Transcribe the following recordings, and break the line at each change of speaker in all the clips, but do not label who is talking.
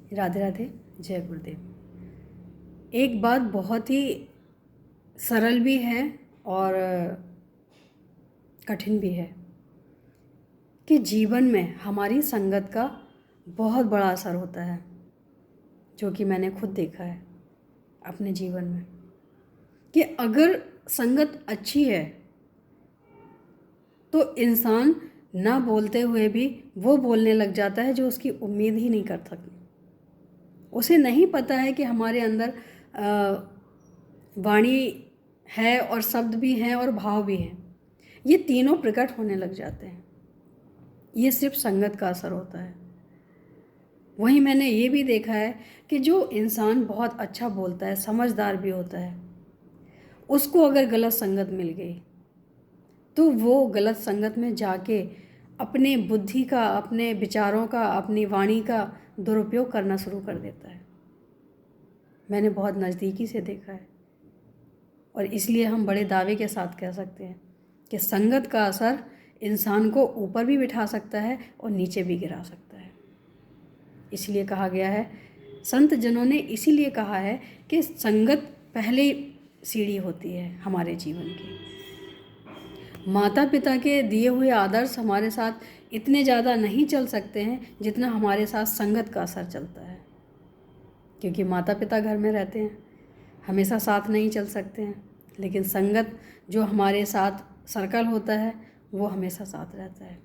राधे राधे, जय गुरुदेव। एक बात बहुत ही सरल भी है और कठिन भी है कि जीवन में हमारी संगत का बहुत बड़ा असर होता है, जो कि मैंने खुद देखा है अपने जीवन में। कि अगर संगत अच्छी है तो इंसान ना बोलते हुए भी वो बोलने लग जाता है जो उसकी उम्मीद ही नहीं कर सकती। उसे नहीं पता है कि हमारे अंदर वाणी है और शब्द भी हैं और भाव भी हैं। ये तीनों प्रकट होने लग जाते हैं। ये सिर्फ संगत का असर होता है। वहीं मैंने ये भी देखा है कि जो इंसान बहुत अच्छा बोलता है, समझदार भी होता है, उसको अगर गलत संगत मिल गई तो वो गलत संगत में जाके अपने बुद्धि का, अपने विचारों का, अपनी वाणी का दुरुपयोग करना शुरू कर देता है। मैंने बहुत नज़दीकी से देखा है और इसलिए हम बड़े दावे के साथ कह सकते हैं कि संगत का असर इंसान को ऊपर भी बिठा सकता है और नीचे भी गिरा सकता है। इसलिए कहा गया है, संत जनों ने इसीलिए कहा है कि संगत पहले सीढ़ी होती है हमारे जीवन की। माता पिता के दिए हुए आदर्श हमारे साथ इतने ज़्यादा नहीं चल सकते हैं जितना हमारे साथ संगत का असर चलता है, क्योंकि माता पिता घर में रहते हैं, हमेशा साथ नहीं चल सकते हैं, लेकिन संगत जो हमारे साथ सर्कल होता है वो हमेशा साथ रहता है।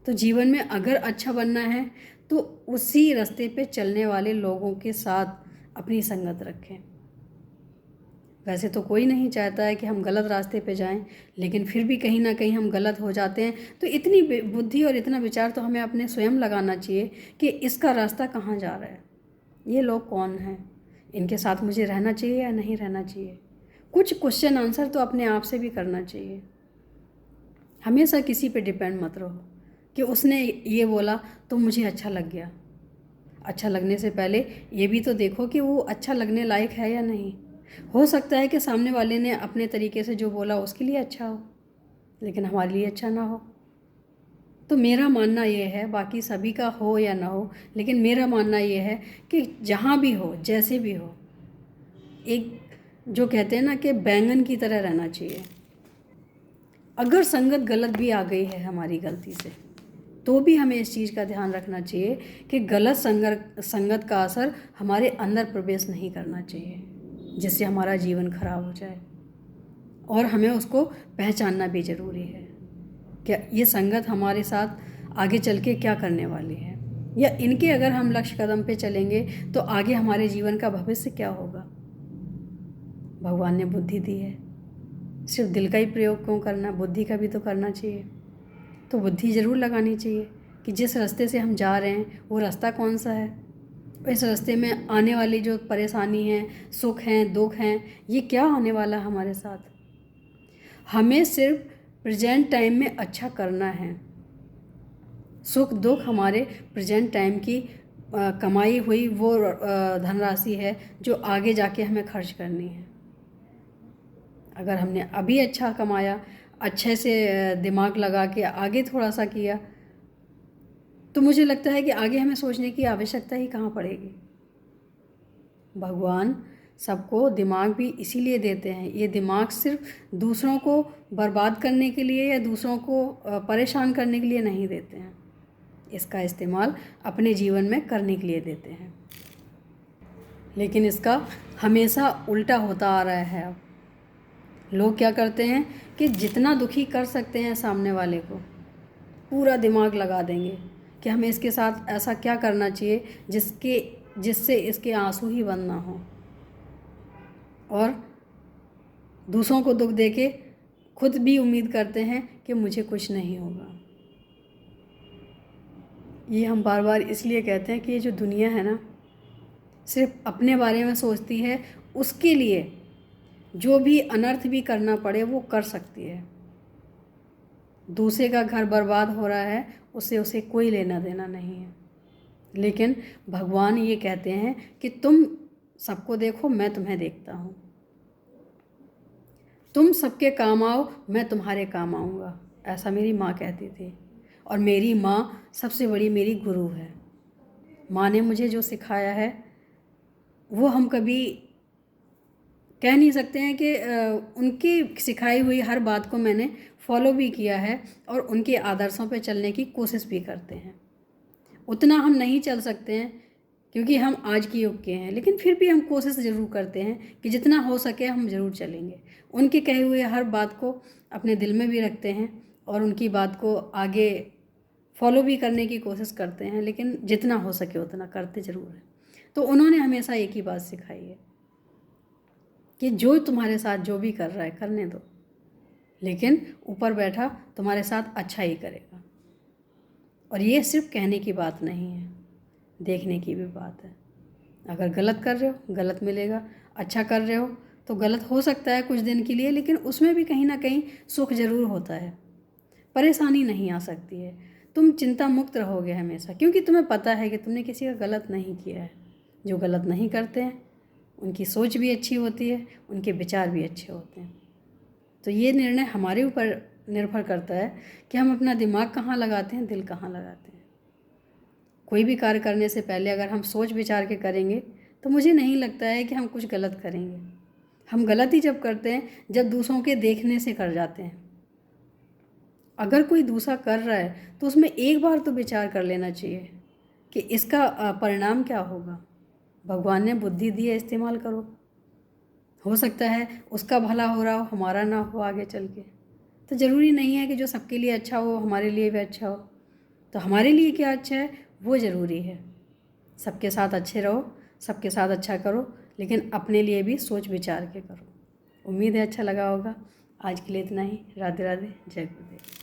तो जीवन में अगर अच्छा बनना है तो उसी रास्ते पे चलने वाले लोगों के साथ अपनी संगत रखें। वैसे तो कोई नहीं चाहता है कि हम गलत रास्ते पे जाएं, लेकिन फिर भी कहीं ना कहीं हम गलत हो जाते हैं। तो इतनी बुद्धि और इतना विचार तो हमें अपने स्वयं लगाना चाहिए कि इसका रास्ता कहाँ जा रहा है, ये लोग कौन हैं, इनके साथ मुझे रहना चाहिए या नहीं रहना चाहिए। कुछ क्वेश्चन आंसर तो अपने आप से भी करना चाहिए। हमेशा किसी पे डिपेंड मत रहो कि उसने ये बोला तो मुझे अच्छा लग गया। अच्छा लगने से पहले ये भी तो देखो कि वो अच्छा लगने लायक है या नहीं। हो सकता है कि सामने वाले ने अपने तरीके से जो बोला उसके लिए अच्छा हो, लेकिन हमारे लिए अच्छा ना हो। तो मेरा मानना ये है, बाकी सभी का हो या ना हो, लेकिन मेरा मानना ये है कि जहाँ भी हो, जैसे भी हो, एक जो कहते हैं ना कि बैंगन की तरह रहना चाहिए। अगर संगत गलत भी आ गई है हमारी गलती से, तो भी हमें इस चीज़ का ध्यान रखना चाहिए कि गलत संगत का असर हमारे अंदर प्रवेश नहीं करना चाहिए, जिससे हमारा जीवन खराब हो जाए। और हमें उसको पहचानना भी ज़रूरी है कि ये संगत हमारे साथ आगे चल के क्या करने वाली है, या इनके अगर हम लक्ष्य कदम पे चलेंगे तो आगे हमारे जीवन का भविष्य क्या होगा। भगवान ने बुद्धि दी है, सिर्फ दिल का ही प्रयोग क्यों करना, बुद्धि का भी तो करना चाहिए। तो बुद्धि ज़रूर लगानी चाहिए कि जिस रास्ते से हम जा रहे हैं वो रास्ता कौन सा है, इस रास्ते में आने वाली जो परेशानी है, सुख हैं, दुख हैं, ये क्या होने वाला है हमारे साथ। हमें सिर्फ प्रेजेंट टाइम में अच्छा करना है। सुख दुख हमारे प्रेजेंट टाइम की कमाई हुई वो धनराशि है जो आगे जाके हमें खर्च करनी है। अगर हमने अभी अच्छा कमाया, अच्छे से दिमाग लगा के आगे थोड़ा सा किया, तो मुझे लगता है कि आगे हमें सोचने की आवश्यकता ही कहाँ पड़ेगी। भगवान सबको दिमाग भी इसीलिए देते हैं। ये दिमाग सिर्फ दूसरों को बर्बाद करने के लिए या दूसरों को परेशान करने के लिए नहीं देते हैं, इसका इस्तेमाल अपने जीवन में करने के लिए देते हैं। लेकिन इसका हमेशा उल्टा होता आ रहा है। अब लोग क्या करते हैं कि जितना दुखी कर सकते हैं सामने वाले को, पूरा दिमाग लगा देंगे कि हमें इसके साथ ऐसा क्या करना चाहिए जिससे इसके आंसू ही बंद ना हो, और दूसरों को दुख देके खुद भी उम्मीद करते हैं कि मुझे कुछ नहीं होगा। ये हम बार बार इसलिए कहते हैं कि ये जो दुनिया है ना, सिर्फ अपने बारे में सोचती है, उसके लिए जो भी अनर्थ भी करना पड़े वो कर सकती है। दूसरे का घर बर्बाद हो रहा है, उससे उसे कोई लेना देना नहीं है। लेकिन भगवान ये कहते हैं कि तुम सबको देखो, मैं तुम्हें देखता हूँ। तुम सबके काम आओ, मैं तुम्हारे काम आऊँगा, ऐसा मेरी माँ कहती थी। और मेरी माँ सबसे बड़ी मेरी गुरु है। माँ ने मुझे जो सिखाया है वो हम कभी कह नहीं सकते हैं कि उनकी सिखाई हुई हर बात को मैंने फॉलो भी किया है और उनके आदर्शों पे चलने की कोशिश भी करते हैं। उतना हम नहीं चल सकते हैं क्योंकि हम आज के युग के हैं, लेकिन फिर भी हम कोशिश ज़रूर करते हैं कि जितना हो सके हम ज़रूर चलेंगे। उनके कहे हुए हर बात को अपने दिल में भी रखते हैं और उनकी बात को आगे फॉलो भी करने की कोशिश करते हैं, लेकिन जितना हो सके उतना करते ज़रूर हैं। तो उन्होंने हमेशा एक ही बात सिखाई है कि जो तुम्हारे साथ जो भी कर रहा है करने दो, लेकिन ऊपर बैठा तुम्हारे साथ अच्छा ही करेगा। और ये सिर्फ कहने की बात नहीं है, देखने की भी बात है। अगर गलत कर रहे हो गलत मिलेगा, अच्छा कर रहे हो तो गलत हो सकता है कुछ दिन के लिए, लेकिन उसमें भी कहीं ना कहीं सुख ज़रूर होता है, परेशानी नहीं आ सकती है। तुम चिंता मुक्त रहोगे हमेशा, क्योंकि तुम्हें पता है कि तुमने किसी का गलत नहीं किया है। जो गलत नहीं करते हैं उनकी सोच भी अच्छी होती है, उनके विचार भी अच्छे होते हैं। तो ये निर्णय हमारे ऊपर निर्भर करता है कि हम अपना दिमाग कहाँ लगाते हैं, दिल कहाँ लगाते हैं। कोई भी कार्य करने से पहले अगर हम सोच विचार के करेंगे तो मुझे नहीं लगता है कि हम कुछ गलत करेंगे। हम गलती जब करते हैं जब दूसरों के देखने से कर जाते हैं। अगर कोई दूसरा कर रहा है तो उसमें एक बार तो विचार कर लेना चाहिए कि इसका परिणाम क्या होगा। भगवान ने बुद्धि दी है, इस्तेमाल करो। हो सकता है उसका भला हो रहा हो, हमारा ना हो आगे चल के। तो ज़रूरी नहीं है कि जो सबके लिए अच्छा हो हमारे लिए भी अच्छा हो। तो हमारे लिए क्या अच्छा है वो ज़रूरी है। सबके साथ अच्छे रहो, सबके साथ अच्छा करो, लेकिन अपने लिए भी सोच विचार के करो। उम्मीद है अच्छा लगा होगा। आज के लिए इतना ही। राधे राधे, जय गुरुदेव।